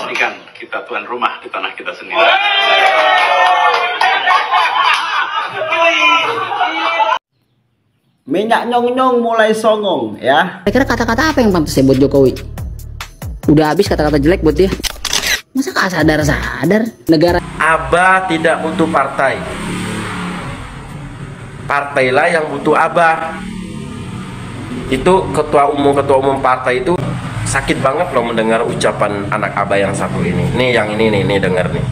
pastikan kita tuan rumah di tanah kita sendiri. Minyak nyong-nyong mulai songong ya. Kira-kira kata-kata apa yang pantas ya buat Jokowi? Udah habis kata-kata jelek buat dia. Masa gak sadar-sadar negara. Abah tidak butuh partai. Partailah yang butuh Abah. Itu ketua umum partai itu sakit banget loh mendengar ucapan anak Abah yang satu ini. Nih yang ini nih dengar nih.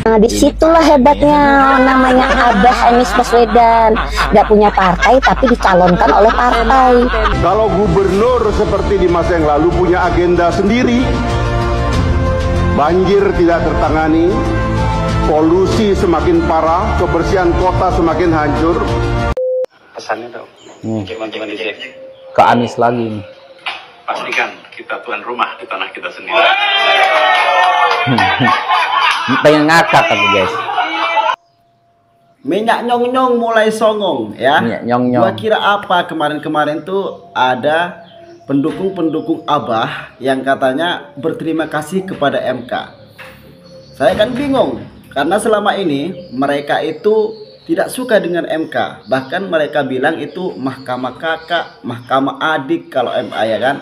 Nah, disitulah hebatnya namanya Abah Anies Baswedan. Gak punya partai tapi dicalonkan oleh partai. Kalau gubernur seperti di masa yang lalu punya agenda sendiri, banjir tidak tertangani, polusi semakin parah, kebersihan kota semakin hancur. Pesannya dong, teman-teman di sini. Ke Anies lagi nih. Pastikan kita tuan rumah di tanah kita sendiri. Pengen ngakak tapi guys. Minyak nyong-nyong mulai songong ya. Minyak nyong-nyong. Gua kira apa kemarin-kemarin tuh ada pendukung-pendukung Abah yang katanya berterima kasih kepada MK. Saya kan bingung karena selama ini mereka itu tidak suka dengan MK. Bahkan mereka bilang itu mahkamah kakak, mahkamah adik kalau MA ya kan.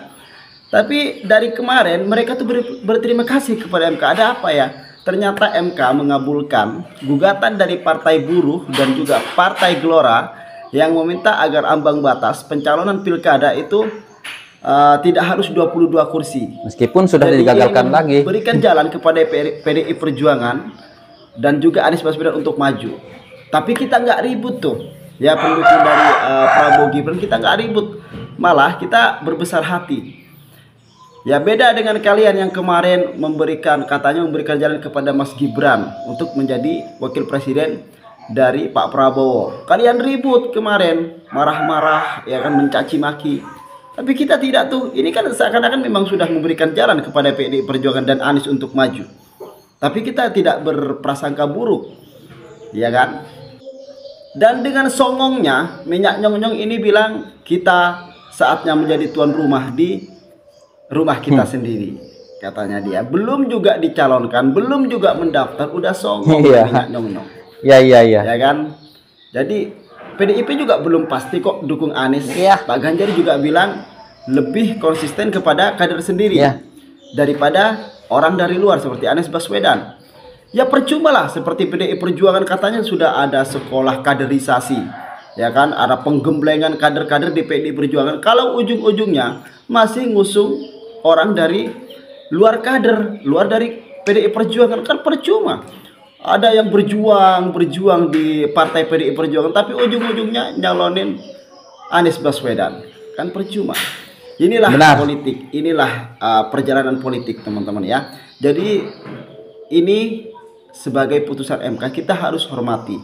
Tapi dari kemarin mereka tuh berterima kasih kepada MK. Ada apa ya? Ternyata MK mengabulkan gugatan dari Partai Buruh dan juga Partai Gelora yang meminta agar ambang batas pencalonan pilkada itu tidak harus 22 kursi. Meskipun sudah digagalkan lagi. Berikan jalan kepada PDI Perjuangan dan juga Anies Baswedan untuk maju. Tapi kita nggak ribut tuh. Ya pendukung dari Prabowo Gibran kita nggak ribut. Malah kita berbesar hati. Ya beda dengan kalian yang kemarin katanya memberikan jalan kepada Mas Gibran untuk menjadi wakil presiden dari Pak Prabowo. Kalian ribut kemarin, marah-marah, ya kan, mencaci maki. Tapi kita tidak tuh. Ini kan seakan-akan memang sudah memberikan jalan kepada PDI Perjuangan dan Anies untuk maju. Tapi kita tidak berprasangka buruk, ya kan? Dan dengan songongnya, minyak nyong-nyong ini bilang kita saatnya menjadi tuan rumah di rumah kita sendiri, katanya dia. Belum juga dicalonkan, belum juga mendaftar, udah songong minyak nyong-nyong. Iya. Ya kan? Jadi PDIP juga belum pasti kok dukung Anies. Pak Ganjar juga bilang lebih konsisten kepada kader sendiri daripada orang dari luar seperti Anies Baswedan. Ya percuma lah, seperti PDI Perjuangan katanya sudah ada sekolah kaderisasi, ya kan, ada penggemblengan kader-kader di PDI Perjuangan. Kalau ujung-ujungnya masih ngusung orang dari luar kader, luar dari PDI Perjuangan, kan percuma. Ada yang berjuang di partai PDI Perjuangan tapi ujung-ujungnya nyalonin Anies Baswedan, kan percuma. Inilah politik, inilah perjalanan politik teman-teman ya. Jadi ini sebagai putusan MK kita harus hormati.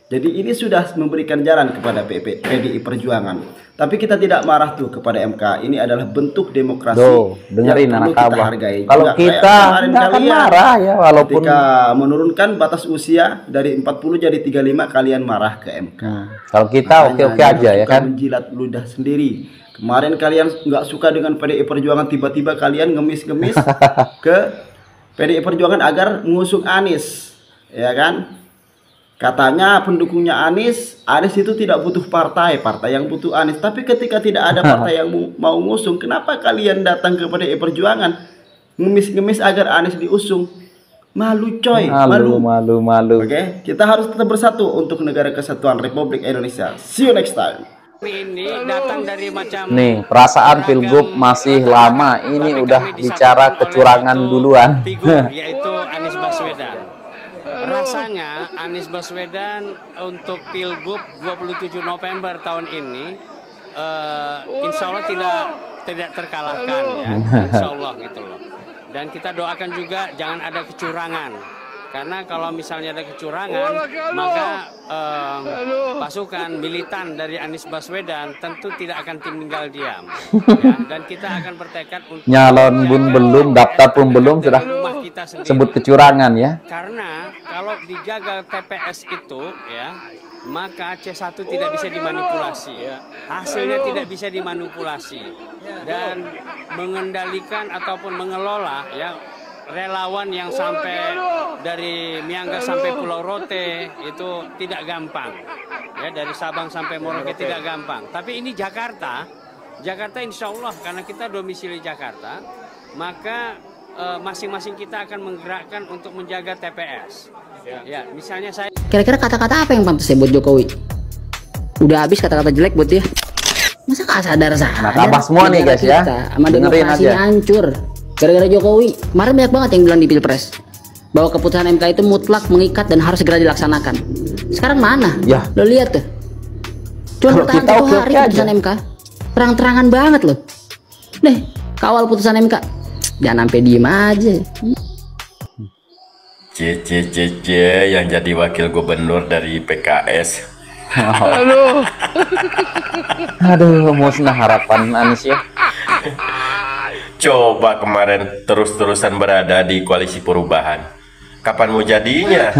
Jadi ini sudah memberikan jalan kepada PDI Perjuangan. Tapi kita tidak marah tuh kepada MK. Ini adalah bentuk demokrasi. Dengerin anak Abah. Kalau kita nggak akan marah ya, walaupun ketika menurunkan batas usia dari 40 jadi 35 kalian marah ke MK. Kalau kita oke-oke aja ya kan. Menjilat ludah sendiri. Kemarin kalian nggak suka dengan PDI Perjuangan, tiba-tiba kalian ngemis-ngemis ke PDI Perjuangan agar mengusung Anies, ya kan? Katanya pendukungnya Anies itu tidak butuh partai yang butuh Anies. Tapi ketika tidak ada partai yang mau ngusung, kenapa kalian datang ke PDI Perjuangan ngemis-ngemis agar Anies diusung? Malu coy, malu. Oke, kita harus tetap bersatu untuk negara kesatuan Republik Indonesia. See you next time. Ini datang dari macam nih, perasaan pilgub masih lama, ini udah bicara kecurangan duluan. Figur yaitu Anies Baswedan. Rasanya Anies Baswedan untuk pilgub 27 November tahun ini insya Allah tidak terkalahkan ya, insya Allah gitu loh. Dan kita doakan juga jangan ada kecurangan. Karena kalau misalnya ada kecurangan, maka pasukan militan dari Anies Baswedan tentu tidak akan tinggal diam. Ya, dan kita akan bertekad untuk nyalon pun belum, daftar pun belum, sudah sebut kecurangan ya. Karena kalau dijaga TPS itu ya, maka C1 tidak bisa dimanipulasi, hasilnya tidak bisa dimanipulasi, dan mengendalikan ataupun mengelola ya relawan yang sampai dari Miangas sampai Pulau Rote itu tidak gampang. Ya, dari Sabang sampai Merauke tidak gampang. Tapi ini Jakarta insya Allah karena kita domisili Jakarta, maka masing-masing kita akan menggerakkan untuk menjaga TPS. Ya, misalnya saya. Kira-kira kata-kata apa yang pantas ya buat Jokowi? Udah habis kata-kata jelek buat dia. Masa gak sadar-sadar? Nah, apa semua nih guys ya? Sama demokrasinya hancur gara-gara Jokowi. Kemarin banyak banget yang bilang di Pilpres bahwa keputusan MK itu mutlak, mengikat, dan harus segera dilaksanakan. Sekarang mana? Ya. Lo lihat tuh. Cuma bertahan 1 hari putusan MK. Terang-terangan banget loh. Nih, kawal putusan MK. Jangan sampai diem aja. C yang jadi wakil gubernur dari PKS. Aduh, musnah harapan Anies ya. Coba kemarin terus-terusan berada di koalisi perubahan. Kapan mau jadinya?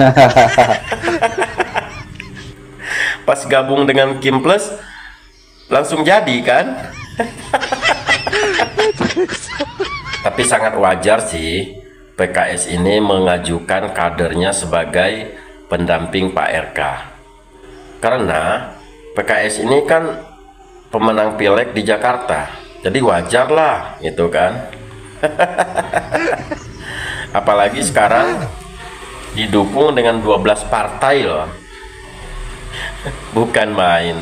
Pas gabung dengan Kim Plus langsung jadi kan? Tapi sangat wajar sih PKS ini mengajukan kadernya sebagai pendamping Pak RK. Karena PKS ini kan pemenang pileg di Jakarta, jadi wajar lah gitu kan. Apalagi sekarang didukung dengan 12 partai loh. Bukan main.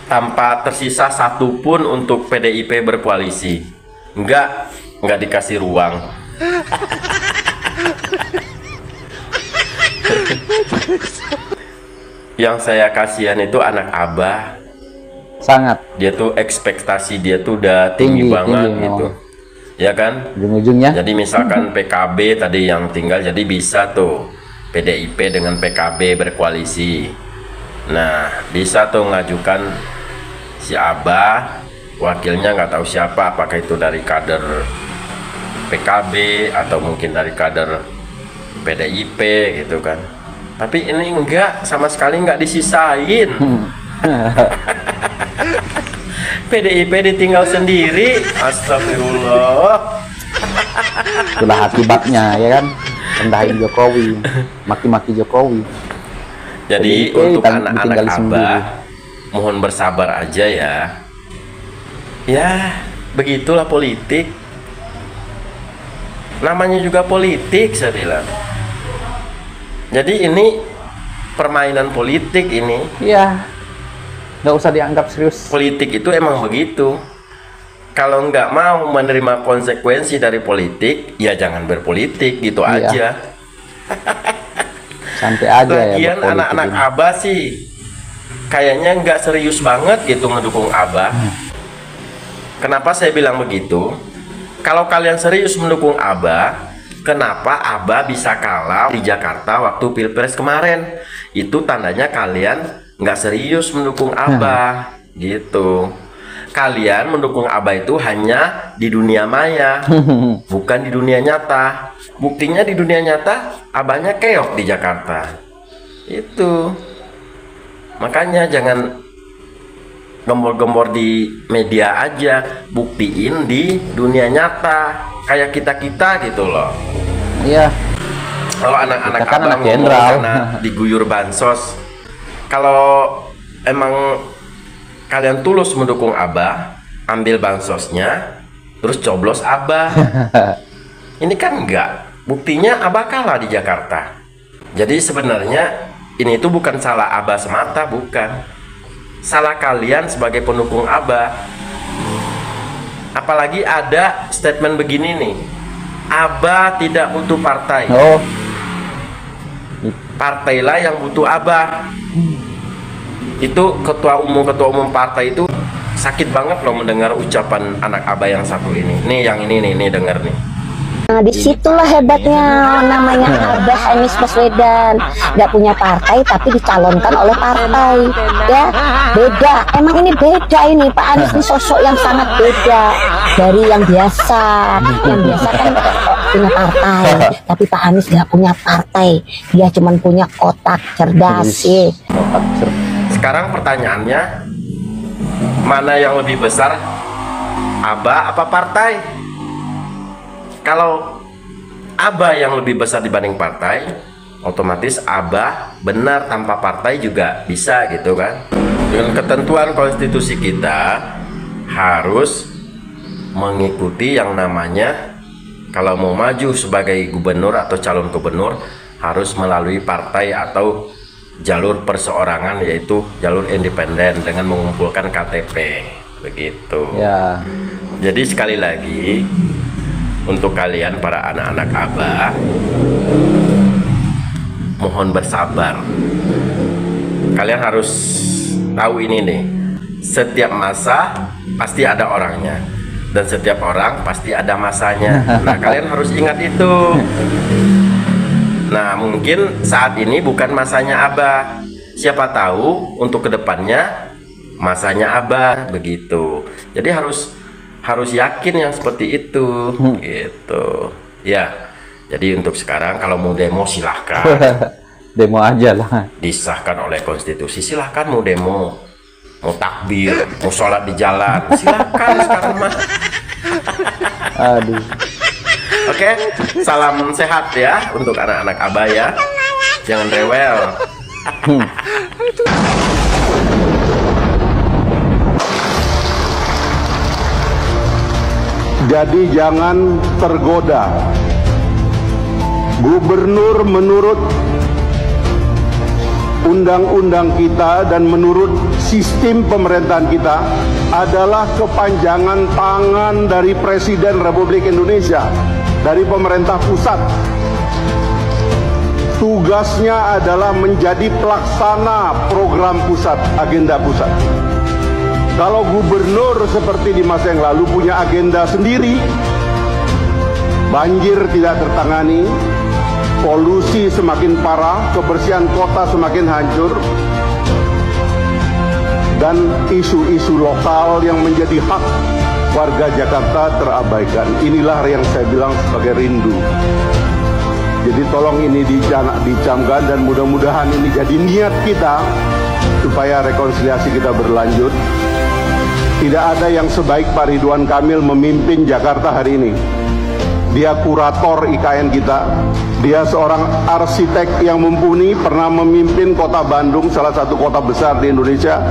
Tanpa tersisa satupun untuk PDIP berkoalisi. Enggak dikasih ruang. Yang saya kasihan itu anak Abah. Sangat. Dia tuh ekspektasi dia tuh udah tinggi banget gitu. Ya kan? Ujung-ujungnya. Jadi misalkan PKB tadi yang tinggal, jadi bisa tuh PDIP dengan PKB berkoalisi. Nah, bisa tuh ngajukan si Abah, wakilnya nggak tahu siapa, apakah itu dari kader PKB atau mungkin dari kader PDIP gitu kan. Tapi ini enggak, sama sekali enggak disisain. PDIP ditinggal sendiri. Astagfirullah. Itulah akibatnya ya kan, rendahin Jokowi, maki-maki Jokowi. Jadi untuk anak-anak Abah mohon bersabar aja ya. Ya begitulah politik. Namanya juga politik saya bilang. Jadi ini permainan politik ini. Iya. Nggak usah dianggap serius. Politik itu emang begitu. Kalau nggak mau menerima konsekuensi dari politik, ya jangan berpolitik gitu aja. Santai aja ya. Lagian anak-anak Abah sih kayaknya nggak serius banget gitu mendukung Abah. Kenapa saya bilang begitu? Kalau kalian serius mendukung Abah, kenapa Abah bisa kalah di Jakarta waktu Pilpres kemarin? Itu tandanya kalian nggak serius mendukung Abah gitu. Kalian mendukung Abah itu hanya di dunia maya, bukan di dunia nyata. Buktinya di dunia nyata Abahnya keok di Jakarta. Itu makanya jangan gembor-gembor di media aja, buktiin di dunia nyata kayak kita gitu loh. Iya. Kalau anak-anak kan Abah anak jenderal karena diguyur bansos, kalau emang kalian tulus mendukung Abah, ambil bansosnya, terus coblos Abah. Ini kan enggak. Buktinya Abah kalah di Jakarta. Jadi sebenarnya ini itu bukan salah Abah semata, bukan. Salah kalian sebagai pendukung Abah. Apalagi ada statement begini nih, Abah tidak butuh partai. Partailah yang butuh Abah. Itu ketua umum partai itu sakit banget loh mendengar ucapan anak Abah yang satu ini. Nih yang ini nih denger nih. Nah, disitulah hebatnya namanya Abah Anies Baswedan, nggak punya partai tapi dicalonkan oleh partai, ya beda. Emang ini beda ini Pak Anies ini sosok yang sangat beda dari yang biasa. Yang biasa kan punya partai, tapi Pak Anies nggak punya partai, dia cuma punya otak cerdas sih. Sekarang pertanyaannya, mana yang lebih besar, Abah apa partai? Kalau Abah yang lebih besar dibanding partai, otomatis Abah benar tanpa partai juga bisa gitu kan. Dengan ketentuan konstitusi kita harus mengikuti yang namanya kalau mau maju sebagai gubernur atau calon gubernur harus melalui partai atau jalur perseorangan, yaitu jalur independen dengan mengumpulkan KTP begitu Ya. Jadi sekali lagi untuk kalian para anak-anak Abah, mohon bersabar. Kalian harus tahu ini nih, setiap masa pasti ada orangnya dan setiap orang pasti ada masanya. Nah, kalian harus ingat itu. Nah, mungkin saat ini bukan masanya Abah. Siapa tahu untuk kedepannya masanya Abah begitu. Jadi harus yakin yang seperti itu gitu ya. Jadi untuk sekarang kalau mau demo silahkan. Demo aja lah. Disahkan oleh konstitusi, silahkan mau demo, mau takbir, mau sholat di jalan, silahkan sekarang mah. Aduh. Oke, salam sehat ya untuk anak-anak Abah ya, jangan rewel. Jadi jangan tergoda. Gubernur menurut undang-undang kita dan menurut sistem pemerintahan kita adalah kepanjangan tangan dari Presiden Republik Indonesia, dari pemerintah pusat. Tugasnya adalah menjadi pelaksana program pusat, agenda pusat. Kalau gubernur seperti di masa yang lalu punya agenda sendiri, banjir tidak tertangani, polusi semakin parah, kebersihan kota semakin hancur, dan isu-isu lokal yang menjadi hak warga Jakarta terabaikan. Inilah yang saya bilang sebagai rindu. Jadi tolong ini dicamkan dan mudah-mudahan ini jadi niat kita supaya rekonsiliasi kita berlanjut. Tidak ada yang sebaik Pak Ridwan Kamil memimpin Jakarta hari ini. Dia kurator IKN kita. Dia seorang arsitek yang mumpuni, pernah memimpin kota Bandung, salah satu kota besar di Indonesia,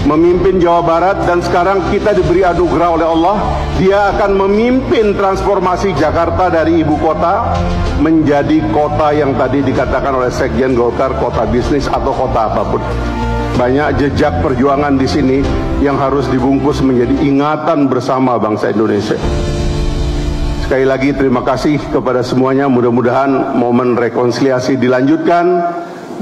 memimpin Jawa Barat, dan sekarang kita diberi anugerah oleh Allah. Dia akan memimpin transformasi Jakarta dari ibu kota menjadi kota yang tadi dikatakan oleh Sekjen Golkar, kota bisnis atau kota apapun. Banyak jejak perjuangan di sini yang harus dibungkus menjadi ingatan bersama bangsa Indonesia. Sekali lagi terima kasih kepada semuanya. Mudah-mudahan momen rekonsiliasi dilanjutkan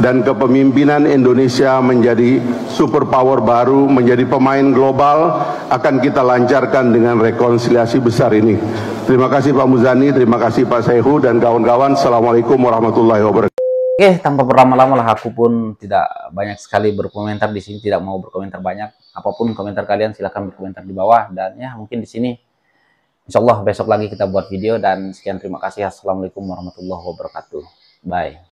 dan kepemimpinan Indonesia menjadi superpower baru, menjadi pemain global, akan kita lancarkan dengan rekonsiliasi besar ini. Terima kasih Pak Muzani, terima kasih Pak Sehu dan kawan-kawan. Assalamualaikum warahmatullahi wabarakatuh. Oke, tanpa berlama-lama lah, aku pun tidak banyak sekali berkomentar di sini, tidak mau berkomentar banyak. Apapun komentar kalian silahkan berkomentar di bawah, dan ya mungkin di sini insya Allah besok lagi kita buat video, dan sekian terima kasih. Assalamualaikum warahmatullahi wabarakatuh. Bye.